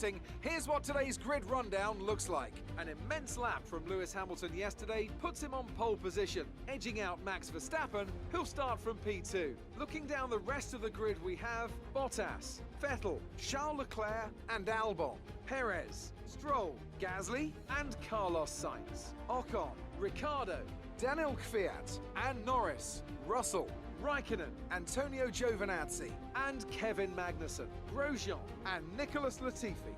starting, here's what today's grid rundown looks like. An immense lap from Lewis Hamilton yesterday puts him on pole position, edging out Max Verstappen, who'll start from P2. Looking down the rest of the grid, we have Bottas, Vettel, Charles Leclerc and Albon, Perez, Stroll, Gasly and Carlos Sainz, Ocon, Ricciardo, Daniel Kvyat and Norris, Russell, Raikkonen, Antonio Giovinazzi and Kevin Magnussen, Grosjean and Nicholas Latifi.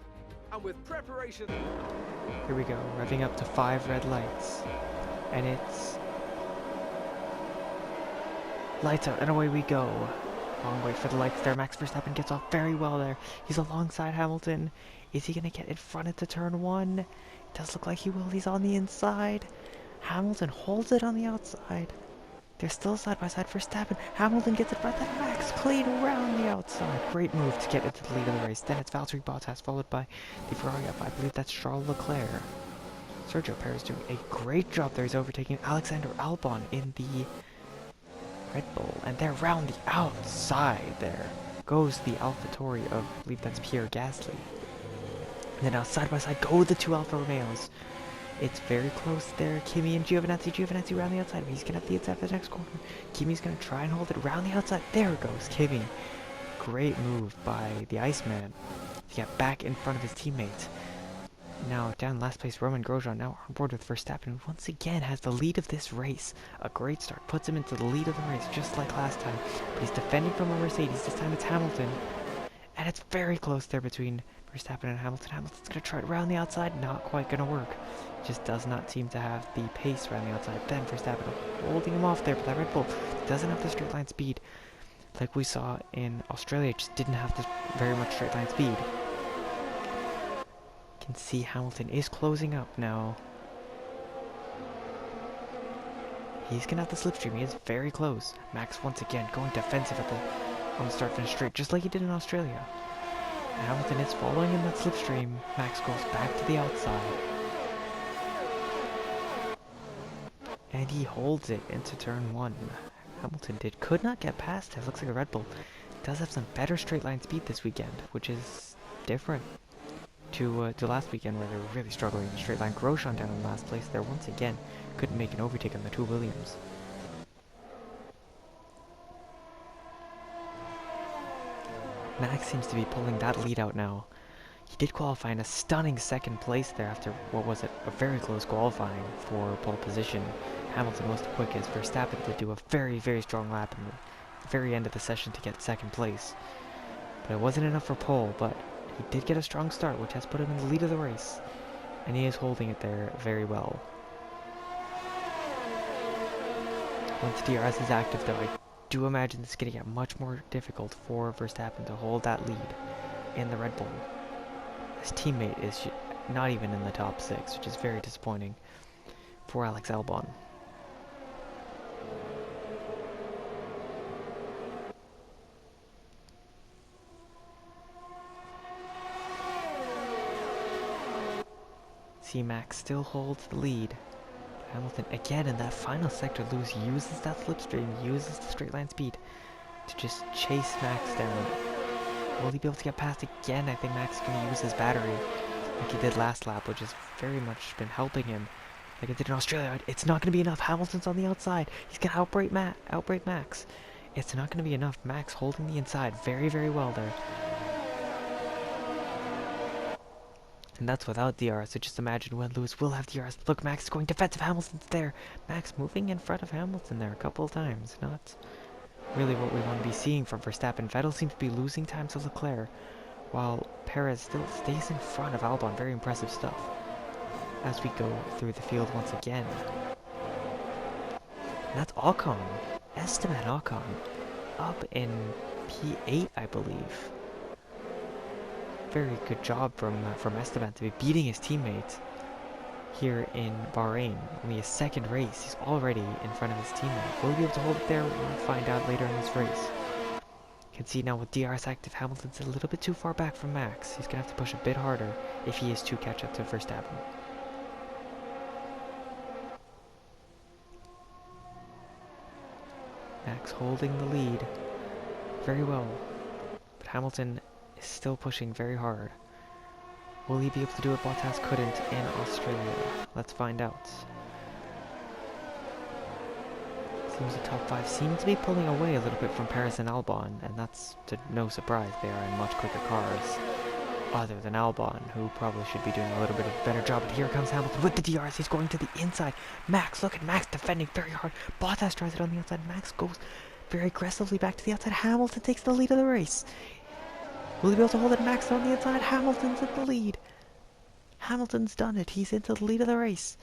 And with preparation... Here we go, revving up to 5 red lights. And it's... lights out and away we go. Long wait for the lights there. Max Verstappen gets off very well there. He's alongside Hamilton. Is he going to get in front into turn 1? It does look like he will. He's on the inside. Hamilton holds it on the outside. They're still side by side. Verstappen. Hamilton gets in front. Then Max clean around the outside. Great move to get into the lead of the race. Then it's Valtteri Bottas followed by the Ferrari up. I believe that's Charles Leclerc. Sergio Perez doing a great job there. He's overtaking Alexander Albon in the Red Bull. And they're round the outside there. Goes the AlphaTauri of, I believe that's Pierre Gasly. And then now side by side go the 2 Alfa Romeos. It's very close there. Kimi and Giovinazzi. Giovinazzi around the outside. He's going to have the inside for the next corner. Kimi's going to try and hold it around the outside. There it goes. Kimi. Great move by the Iceman to get back in front of his teammate. Now down last place, Roman Grosjean now on board with Verstappen, who once again has the lead of this race. A great start. Puts him into the lead of the race just like last time. But he's defending from a Mercedes. This time it's Hamilton. And it's very close there between Verstappen and Hamilton. Hamilton's going to try it around the outside. Not quite going to work. Just does not seem to have the pace around the outside. Then Verstappen holding him off there, but that Red Bull doesn't have the straight line speed like we saw in Australia. It just didn't have this very much straight line speed. You can see Hamilton is closing up now. He's gonna have the slipstream. He is very close. Max once again going defensive on the start finish straight, just like he did in Australia. Hamilton is following in that slipstream. Max goes back to the outside. And he holds it into turn 1. Hamilton could not get past it. Looks like the Red Bull does have some better straight line speed this weekend, which is different to last weekend where they were really struggling in straight line. Grosjean down in last place there once again. Couldn't make an overtake on the 2 Williams. Max seems to be pulling that lead out now. He did qualify in a stunning 2nd place there after, what was it, a very close qualifying for pole position. Hamilton was the quickest. Verstappen did do a very, very strong lap in the very end of the session to get 2nd place. But it wasn't enough for pole, but he did get a strong start, which has put him in the lead of the race. And he is holding it there very well. Once DRS is active though, I do imagine it's going to get much more difficult for Verstappen to hold that lead in the Red Bull. His teammate is not even in the top 6, which is very disappointing for Alex Albon. See, Max still holds the lead. Hamilton again in that final sector. Lewis uses that slipstream, uses the straight line speed to just chase Max down. Will he be able to get past again? I think Max is going to use his battery like he did last lap, which has very much been helping him like it did in Australia. It's not going to be enough. Hamilton's on the outside. He's going to outbrake Max. It's not going to be enough. Max holding the inside very, very well there. And that's without DRS, so just imagine when Lewis will have DRS. Look, Max is going defensive. Hamilton's there. Max moving in front of Hamilton there a couple of times. Not really what we want to be seeing from Verstappen. Vettel seems to be losing time to Leclerc, while Perez still stays in front of Albon. Very impressive stuff as we go through the field once again. And that's Ocon. Esteban Ocon up in P8, I believe. Very good job from Esteban to be beating his teammate here in Bahrain. Only his 2nd race. He's already in front of his teammate. Will he be able to hold it there? We'll find out later in this race. You can see now with DRS active, Hamilton's a little bit too far back from Max. He's going to have to push a bit harder if he is to catch up to Verstappen. Max holding the lead very well, but Hamilton is still pushing very hard. Will he be able to do what Bottas couldn't in Australia? Let's find out. Seems the top 5 seem to be pulling away a little bit from Perez and Albon, and that's to no surprise. They are in much quicker cars. Other than Albon, who probably should be doing a little bit of a better job. But here comes Hamilton with the DRS. He's going to the inside. Max, look at Max defending very hard. Bottas tries it on the outside. Max goes very aggressively back to the outside. Hamilton takes the lead of the race. Will he be able to hold it? Max on the inside. Hamilton's in the lead. Hamilton's done it. He's into the lead of the race.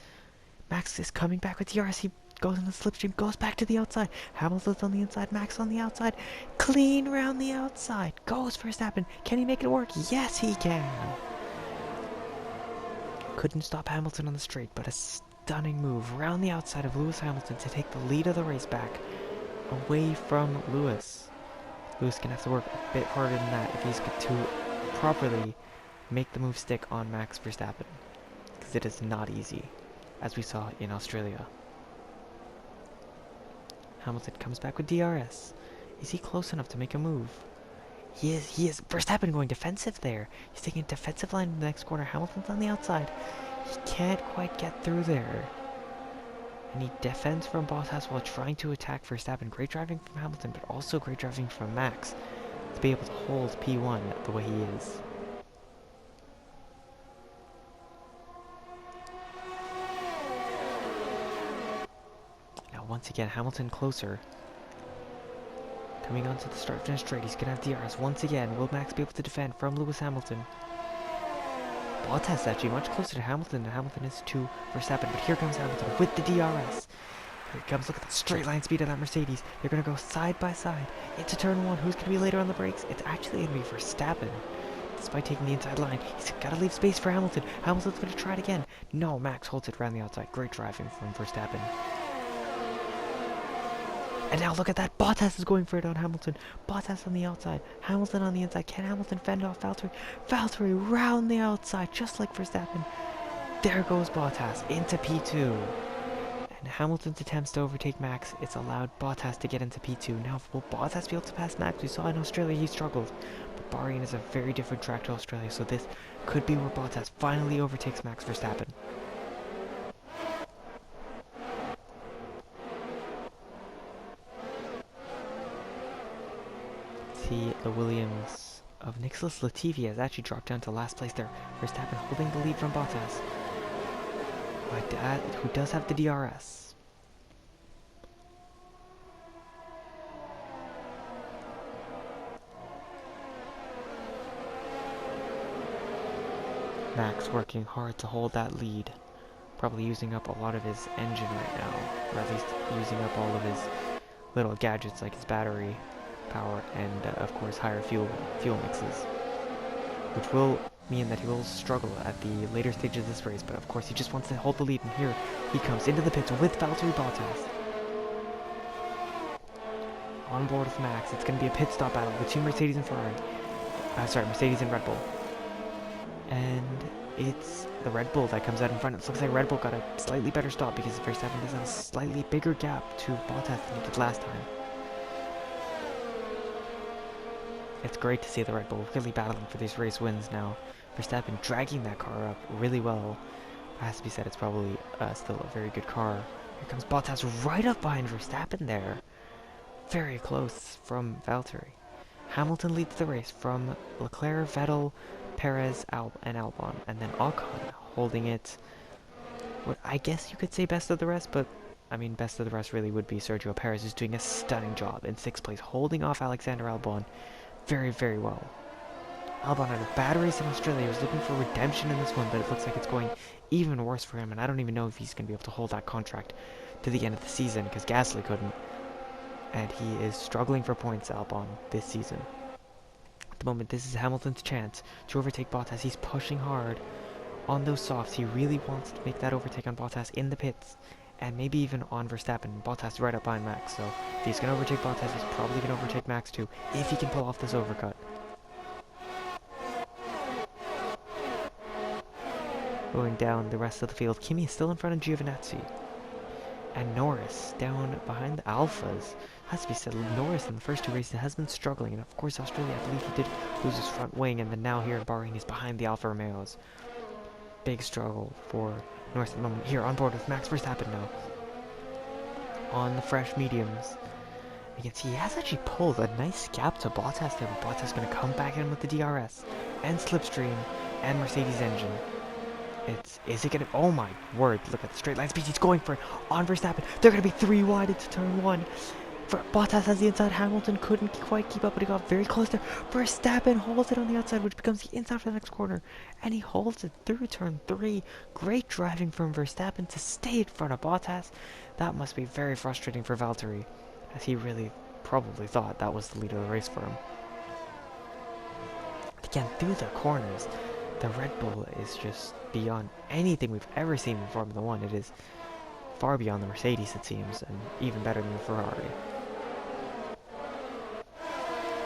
Max is coming back with DRS. He goes in the slipstream, goes back to the outside. Hamilton's on the inside, Max on the outside. Clean round the outside. Goes Verstappen. Can he make it work? Yes, he can. Couldn't stop Hamilton on the straight, but a stunning move round the outside of Lewis Hamilton to take the lead of the race back away from Lewis. Lewis can have to work a bit harder than that if he's to properly make the move stick on Max Verstappen, because it is not easy, as we saw in Australia. Hamilton comes back with DRS. Is he close enough to make a move? He is. Verstappen going defensive there. He's taking a defensive line in the next corner. Hamilton's on the outside. He can't quite get through there. And he defends from Bottas while trying to attack Verstappen. Great driving from Hamilton, but also great driving from Max to be able to hold P1 the way he is. Once again, Hamilton closer. Coming onto the start-finish straight, he's going to have DRS once again. Will Max be able to defend from Lewis Hamilton? Bottas is actually much closer to Hamilton than Hamilton is to Verstappen, but here comes Hamilton with the DRS. Here he comes, look at the straight line speed of that Mercedes. They're going to go side by side into turn 1. Who's going to be later on the brakes? It's actually going to be Verstappen. Despite taking the inside line, he's got to leave space for Hamilton. Hamilton's going to try it again. No, Max holds it around the outside. Great driving from Verstappen. And now look at that. Bottas is going for it on Hamilton. Bottas on the outside. Hamilton on the inside. Can Hamilton fend off Valtteri? Valtteri round the outside, just like Verstappen. There goes Bottas into P2. And Hamilton's attempts to overtake Max, it's allowed Bottas to get into P2. Now, will Bottas be able to pass Max? We saw in Australia he struggled. But Bahrain is a very different track to Australia, so this could be where Bottas finally overtakes Max Verstappen. See, the Williams of Nicholas Latifi has actually dropped down to last place there. Verstappen holding the lead from Bottas, who does have the DRS. Max working hard to hold that lead, probably using up a lot of his engine right now, or at least using up all of his little gadgets like his battery power and of course higher fuel mixes, which will mean that he will struggle at the later stages of this race, but of course he just wants to hold the lead, and here he comes into the pits with Valtteri Bottas on board with Max. It's going to be a pit stop battle between Mercedes and Ferrari. Mercedes and Red Bull. And it's the Red Bull that comes out in front. It looks like Red Bull got a slightly better stop because Verstappen does have a slightly bigger gap to Bottas than he did last time. It's great to see the Red Bull really battling for these race wins now. Verstappen dragging that car up really well. It has to be said, it's probably still a very good car. Here comes Bottas right up behind Verstappen there. Very close from Valtteri. Hamilton leads the race from Leclerc, Vettel, Perez, and Albon. And then Ocon holding it. What I guess you could say best of the rest, but I mean best of the rest really would be Sergio Perez, who's doing a stunning job in 6th place, holding off Alexander Albon very, very well. Albon had a bad race in Australia. He was looking for redemption in this one, but it looks like it's going even worse for him, and I don't even know if he's going to be able to hold that contract to the end of the season, because Gasly couldn't, and he is struggling for points, Albon, this season. At the moment, this is Hamilton's chance to overtake Bottas. He's pushing hard on those softs. He really wants to make that overtake on Bottas in the pits, and maybe even on Verstappen. Bottas right up behind Max, so if he's going to overtake Bottas, he's probably going to overtake Max too, if he can pull off this overcut. Going down the rest of the field, Kimi is still in front of Giovinazzi. And Norris down behind the Alphas. Has to be said, Norris in the first two races has been struggling, and of course Australia, I believe he did lose his front wing, and then now here in Bahrain he's behind the Alfa Romeos. Big struggle for Norris at the moment. Here on board with Max Verstappen now. On the fresh mediums. You can see he has actually pulled a nice gap to Bottas there, but Bottas is going to come back in with the DRS and slipstream and Mercedes engine. Is it going to, oh my word, look at the straight line speed, he's going for it on Verstappen. They're going to be 3 wide into turn 1. Bottas has the inside, Hamilton couldn't quite keep up, but he got very close there. Verstappen holds it on the outside, which becomes the inside for the next corner, and he holds it through turn 3. Great driving from Verstappen to stay in front of Bottas. That must be very frustrating for Valtteri, as he really probably thought that was the lead of the race for him. Again, through the corners, the Red Bull is just beyond anything we've ever seen in Formula 1. It is far beyond the Mercedes, it seems, and even better than the Ferrari.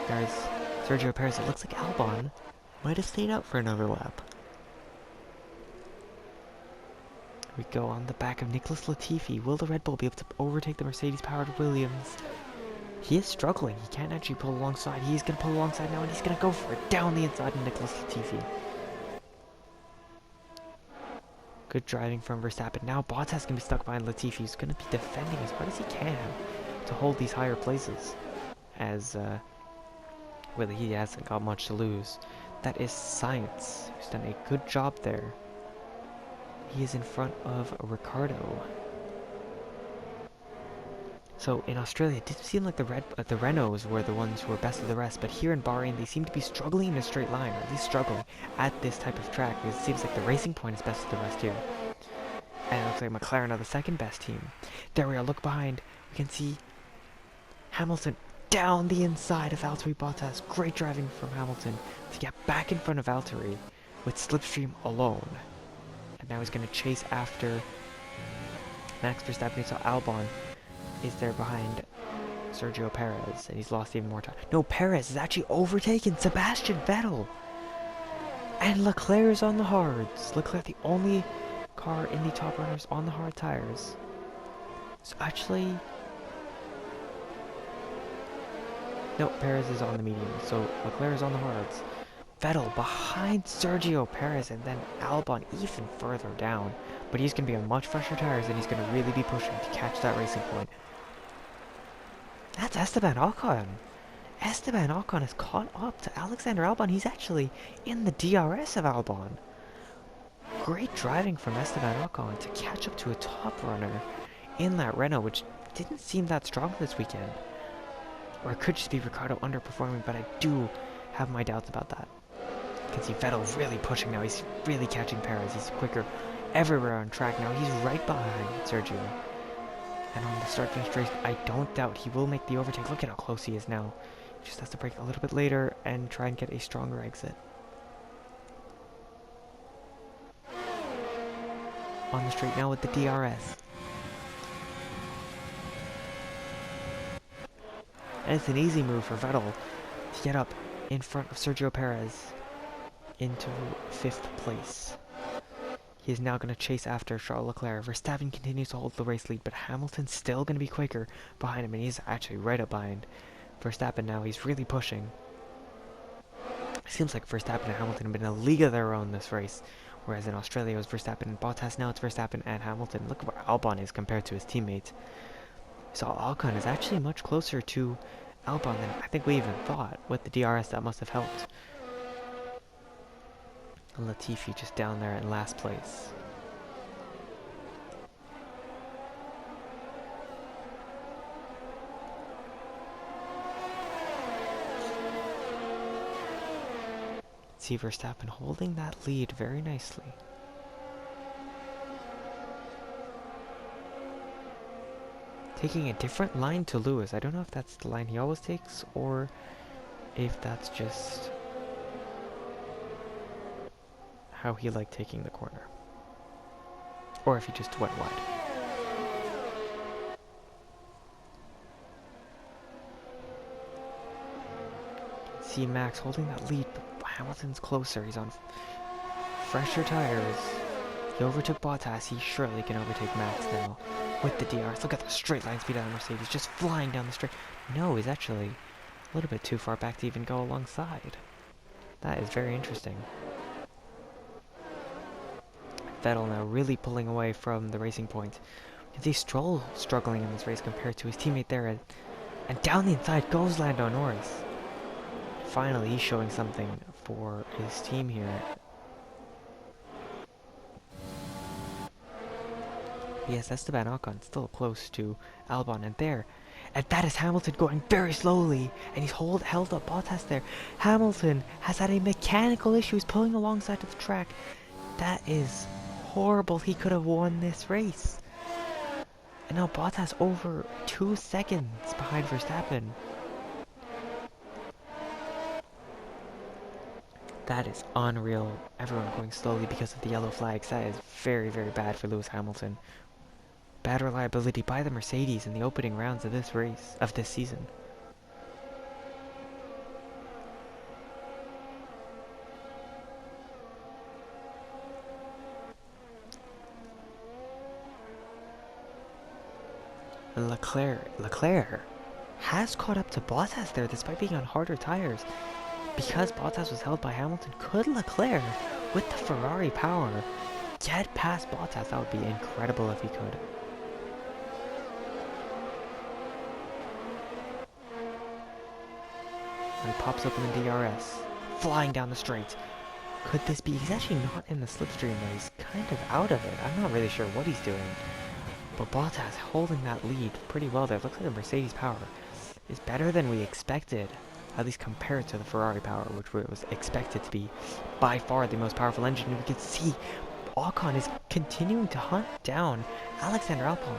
There's Sergio Perez. It looks like Albon might have stayed out for another lap. We go on the back of Nicholas Latifi. Will the Red Bull be able to overtake the Mercedes-powered Williams? He is struggling. He can't actually pull alongside. He's going to pull alongside now, and he's going to go for it down the inside of Nicholas Latifi. Good driving from Verstappen. Now Bottas can be stuck behind Latifi. He's going to be defending as hard as he can to hold these higher places, as really he hasn't got much to lose. That is Science, who's done a good job there. He is in front of Ricardo. So in Australia, it didn't seem like the Renaults were the ones who were best of the rest, but here in Bahrain, they seem to be struggling in a straight line, or at least struggling at this type of track, because it seems like the Racing Point is best of the rest here. And it looks like McLaren are the second best team. There we are, look behind. We can see Hamilton down the inside of Valtteri Bottas. Great driving from Hamilton to get back in front of Valtteri with slipstream alone. And now he's going to chase after Max Verstappen. So Albon is there behind Sergio Perez, and he's lost even more time. No, Perez has actually overtaken Sebastian Vettel. And Leclerc is on the hards. Leclerc, the only car in the top runners on the hard tires. So actually, no, Perez is on the medium, so Leclerc is on the hards. Vettel behind Sergio Perez, and then Albon even further down. But he's going to be on much fresher tires, and he's going to really be pushing to catch that Racing Point. That's Esteban Ocon. Esteban Ocon has caught up to Alexander Albon. He's actually in the DRS of Albon. Great driving from Esteban Ocon to catch up to a top runner in that Renault, which didn't seem that strong this weekend. Or it could just be Ricardo underperforming, but I do have my doubts about that. You can see Vettel really pushing now. He's really catching Perez. He's quicker everywhere on track now. He's right behind Sergio. And on the start-finish race, I don't doubt he will make the overtake. Look at how close he is now. He just has to brake a little bit later and try and get a stronger exit. On the straight now with the DRS. And it's an easy move for Vettel to get up in front of Sergio Perez into 5th place. He is now going to chase after Charles Leclerc. Verstappen continues to hold the race lead, but Hamilton's still going to be quicker behind him, and he's actually right up behind Verstappen now. He's really pushing. It seems like Verstappen and Hamilton have been in a league of their own this race, whereas in Australia it was Verstappen and Bottas. Now it's Verstappen and Hamilton. Look at where Albon is compared to his teammates. So Ocon is actually much closer to Albon than I think we even thought. With the DRS, that must have helped. And Latifi just down there in last place. See Verstappen holding that lead very nicely. Taking a different line to Lewis. I don't know if that's the line he always takes, or if that's just how he liked taking the corner. Or if he just went wide. See Max holding that lead, but Hamilton's closer. He's on fresher tires. He overtook Bottas. He surely can overtake Max now. with the DRS. Look at the straight line speed of the Mercedes, just flying down the straight. No, he's actually a little bit too far back to even go alongside. That is very interesting. Vettel now really pulling away from the Racing Point. You can see Stroll struggling in this race compared to his teammate there. And down the inside goes Lando Norris. Finally, he's showing something for his team here. Yes, Esteban Ocon still close to Albon, and there. And that is Hamilton going very slowly, and he's held up Bottas there. Hamilton has had a mechanical issue. He's pulling alongside of the track. That is horrible. He could have won this race. And now Bottas over 2 seconds behind Verstappen. That is unreal. Everyone going slowly because of the yellow flags. That is very, very bad for Lewis Hamilton. Bad reliability by the Mercedes in the opening rounds of this race, of this season. Leclerc has caught up to Bottas there despite being on harder tires. Because Bottas was held by Hamilton, could Leclerc, with the Ferrari power, get past Bottas? That would be incredible if he could. And he pops open the DRS, flying down the straight. Could this be? He's actually not in the slipstream though. He's kind of out of it. I'm not really sure what he's doing. But Bottas holding that lead pretty well there. Looks like the Mercedes power is better than we expected. At least compared to the Ferrari power, which was expected to be by far the most powerful engine. And we can see Ocon is continuing to hunt down Alexander Albon.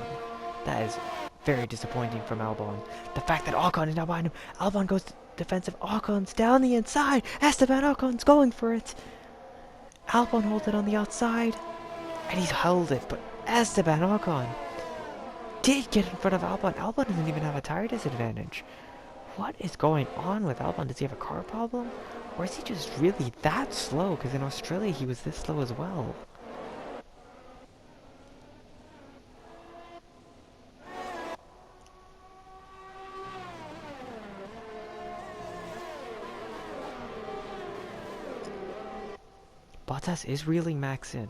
That is very disappointing from Albon. The fact that Ocon is now behind him. Albon goes defensive. Ocon's down the inside. Esteban Ocon's going for it. Albon holds it on the outside. And he's held it. But Esteban Ocon did get in front of Albon. Albon doesn't even have a tire disadvantage. What is going on with Albon? Does he have a car problem? Or is he just really that slow? Because in Australia he was this slow as well. Bottas is reeling Max in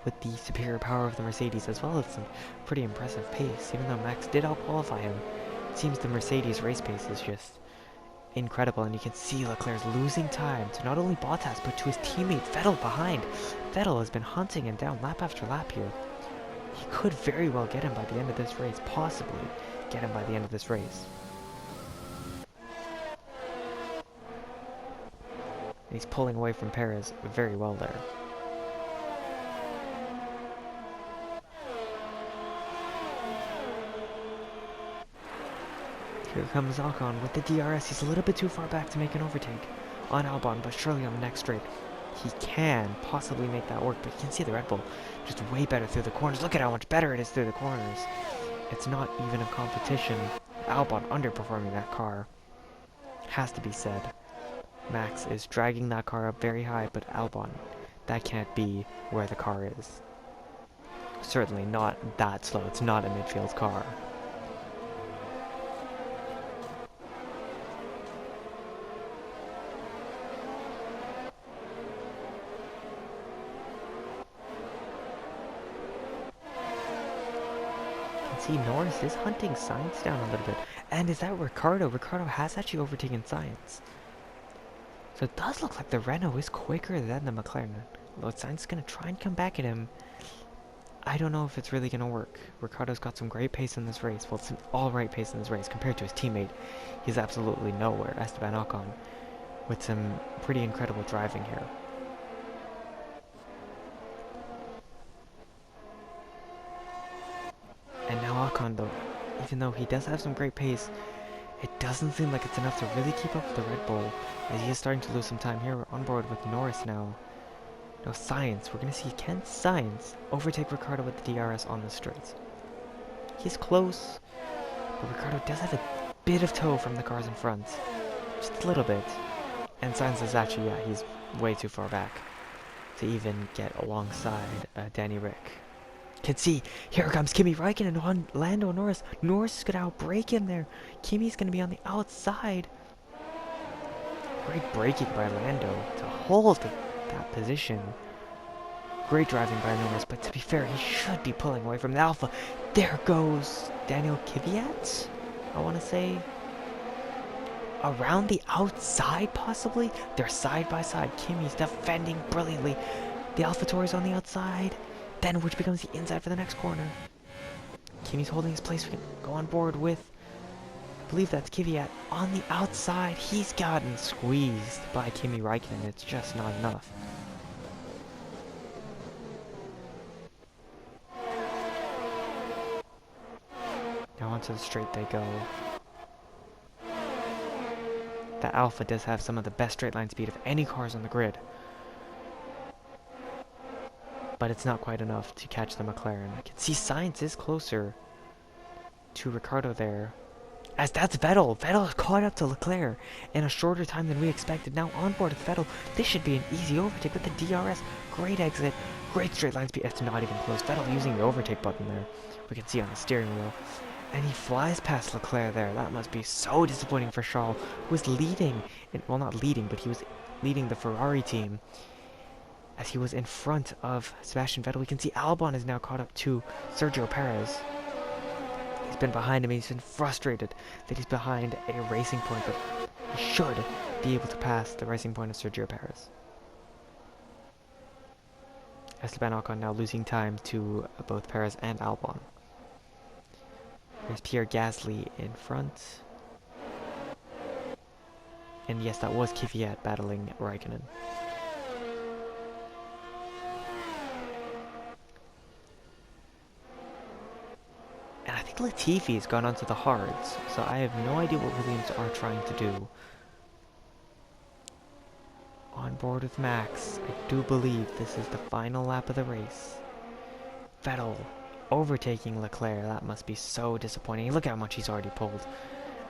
with the superior power of the Mercedes, as well as some pretty impressive pace. Even though Max did out-qualify him, it seems the Mercedes race pace is just incredible, and you can see Leclerc's losing time to not only Bottas, but to his teammate Vettel behind. Vettel has been hunting him down lap after lap here. He could very well get him by the end of this race, possibly get him by the end of this race. And he's pulling away from Perez very well there. Here comes Ocon with the DRS. He's a little bit too far back to make an overtake on Albon, but surely on the next straight he can possibly make that work. But you can see the Red Bull just way better through the corners. Look at how much better it is through the corners. It's not even a competition. Albon underperforming that car, has to be said. Max is dragging that car up very high, but Albon, that can't be where the car is. Certainly not that slow. It's not a midfield car. See, Norris is hunting Sainz down a little bit. And is that Ricciardo? Ricciardo has actually overtaken Sainz. So it does look like the Renault is quicker than the McLaren. Although Sainz is going to try and come back at him. I don't know if it's really going to work. Ricciardo's got some great pace in this race. Well, it's an alright pace in this race compared to his teammate. He's absolutely nowhere, Esteban Ocon, with some pretty incredible driving here. And now Ocon, though, even though he does have some great pace, it doesn't seem like it's enough to really keep up with the Red Bull, as he is starting to lose some time here. We're on board with Norris now. Now Sainz, we're going to see, can Sainz overtake Ricciardo with the DRS on the straight? He's close, but Ricciardo does have a bit of toe from the cars in front. Just a little bit. And Sainz is actually, yeah, he's way too far back to even get alongside Danny Rick. Can see, here comes Kimi Räikkönen on Lando Norris. Norris is going to outbrake him there. Kimi's going to be on the outside. Great braking by Lando to hold that position. Great driving by Norris, but to be fair, he should be pulling away from the Alpha. There goes Daniel Kvyat, I want to say. Around the outside, possibly? They're side by side. Kimi's defending brilliantly. The AlphaTauri's on the outside. Then which becomes the inside for the next corner. Kimi's holding his place. We can go on board with, I believe that's Kvyat on the outside. He's gotten squeezed by Kimi Räikkönen. It's just not enough. Now onto the straight they go. The Alpha does have some of the best straight line speed of any cars on the grid. But it's not quite enough to catch the McLaren. I can see Sainz is closer to Ricciardo there. As that's Vettel. Vettel has caught up to Leclerc in a shorter time than we expected. Now on board with Vettel. This should be an easy overtake with the DRS. Great exit. Great straight line speed. It's not even close. Vettel using the overtake button there. We can see on the steering wheel. And he flies past Leclerc there. That must be so disappointing for Charles, who was leading. Well, not leading, but he was leading the Ferrari team. As he was in front of Sebastian Vettel. We can see Albon is now caught up to Sergio Perez. He's been behind him and he's been frustrated that he's behind a racing point, but he should be able to pass the racing point of Sergio Perez. Esteban Ocon now losing time to both Perez and Albon. There's Pierre Gasly in front. And yes, that was Kvyat battling Räikkönen. And I think Latifi's gone onto the hards, so I have no idea what Williams are trying to do. On board with Max, I do believe this is the final lap of the race. Vettel overtaking Leclerc, that must be so disappointing. Look how much he's already pulled.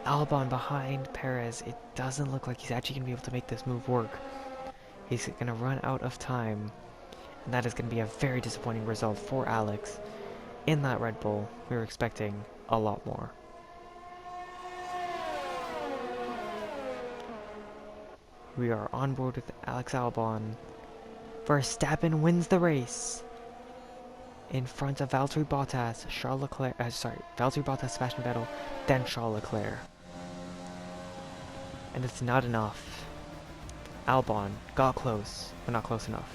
Albon behind Perez, it doesn't look like he's actually going to be able to make this move work. He's going to run out of time, and that is going to be a very disappointing result for Alex. In that Red Bull, we were expecting a lot more. We are on board with Alex Albon. Verstappen wins the race in front of Valtteri Bottas, Valtteri Bottas, Sebastian Vettel, then Charles Leclerc. And it's not enough. Albon got close, but not close enough.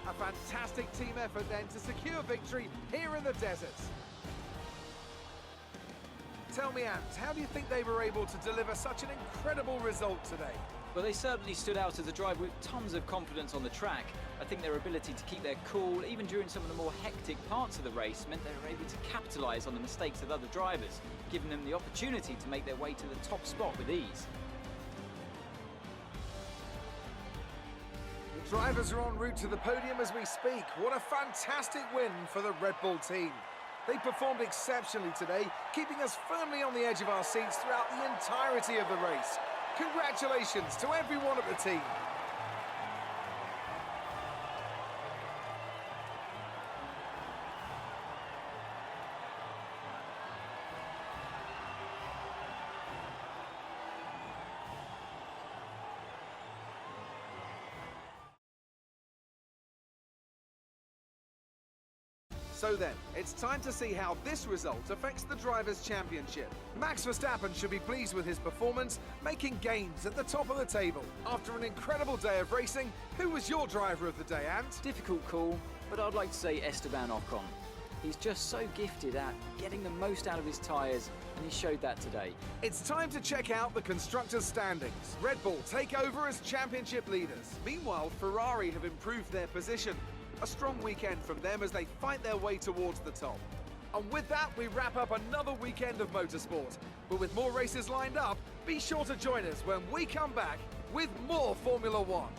A fantastic team effort then to secure victory here in the desert. Tell me, Ant, how do you think they were able to deliver such an incredible result today? Well, they certainly stood out as a drive with tons of confidence on the track. I think their ability to keep their cool, even during some of the more hectic parts of the race, meant they were able to capitalise on the mistakes of other drivers, giving them the opportunity to make their way to the top spot with ease. The drivers are en route to the podium as we speak. What a fantastic win for the Red Bull team. They performed exceptionally today, keeping us firmly on the edge of our seats throughout the entirety of the race. Congratulations to everyone at the team. So then, it's time to see how this result affects the Drivers' Championship. Max Verstappen should be pleased with his performance, making gains at the top of the table. After an incredible day of racing, who was your driver of the day, Ant? Difficult call, but I'd like to say Esteban Ocon. He's just so gifted at getting the most out of his tyres, and he showed that today. It's time to check out the Constructors' standings. Red Bull take over as championship leaders. Meanwhile, Ferrari have improved their position. A strong weekend from them as they fight their way towards the top. And with that, we wrap up another weekend of motorsport. But with more races lined up, be sure to join us when we come back with more Formula One.